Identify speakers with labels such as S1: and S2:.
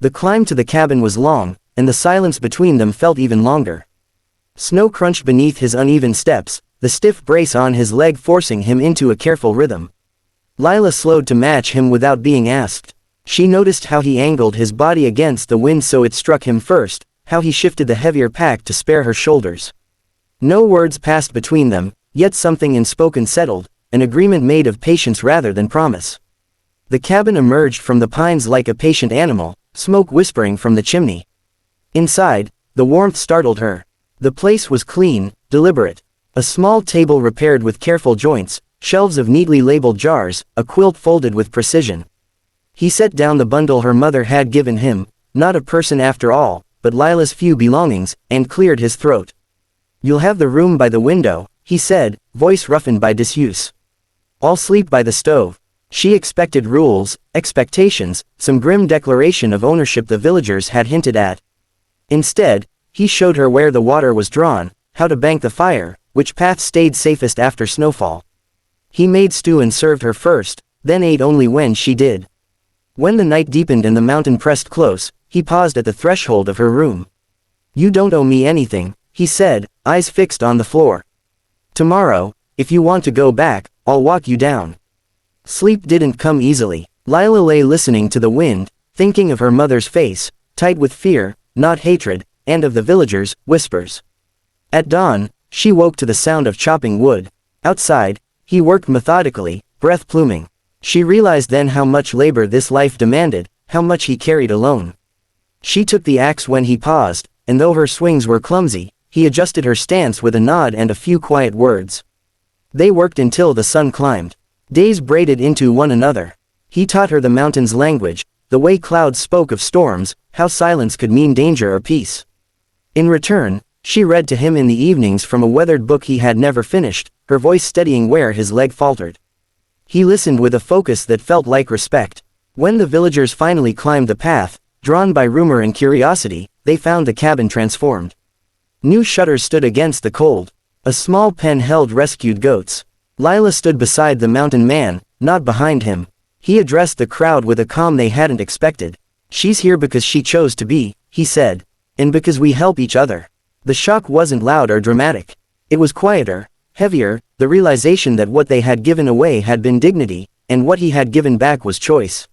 S1: The climb to the cabin was long, and the silence between them felt even longer. Snow crunched beneath his uneven steps, the stiff brace on his leg forcing him into a careful rhythm. Lila slowed to match him without being asked. She noticed how he angled his body against the wind so it struck him first, how he shifted the heavier pack to spare her shoulders. No words passed between them, yet something unspoken settled, an agreement made of patience rather than promise. The cabin emerged from the pines like a patient animal, smoke whispering from the chimney. Inside, the warmth startled her. The place was clean, deliberate. A small table repaired with careful joints, shelves of neatly labeled jars, a quilt folded with precision. He set down the bundle her mother had given him, not a person after all, but Lila's few belongings, and cleared his throat. "You'll have the room by the window," he said, voice roughened by disuse. "I'll sleep by the stove." She expected rules, expectations, some grim declaration of ownership the villagers had hinted at. Instead, he showed her where the water was drawn, how to bank the fire, which path stayed safest after snowfall. He made stew and served her first, then ate only when she did. When the night deepened and the mountain pressed close, he paused at the threshold of her room. "You don't owe me anything," he said, eyes fixed on the floor. "Tomorrow, if you want to go back, I'll walk you down." Sleep didn't come easily. Lila lay listening to the wind, thinking of her mother's face, tight with fear, not hatred, and of the villagers' whispers. At dawn, she woke to the sound of chopping wood. Outside, he worked methodically, breath pluming. She realized then how much labor this life demanded, how much he carried alone. She took the axe when he paused, and though her swings were clumsy, he adjusted her stance with a nod and a few quiet words. They worked until the sun climbed. Days braided into one another. He taught her the mountain's language, the way clouds spoke of storms, how silence could mean danger or peace. In return, she read to him in the evenings from a weathered book he had never finished, her voice steadying where his leg faltered. He listened with a focus that felt like respect. When the villagers finally climbed the path, drawn by rumor and curiosity, they found the cabin transformed. New shutters stood against the cold. A small pen held rescued goats. Lila stood beside the mountain man, not behind him. He addressed the crowd with a calm they hadn't expected. "She's here because she chose to be," he said. "And because we help each other." The shock wasn't loud or dramatic. It was quieter, heavier, the realization that what they had given away had been dignity, and what he had given back was choice.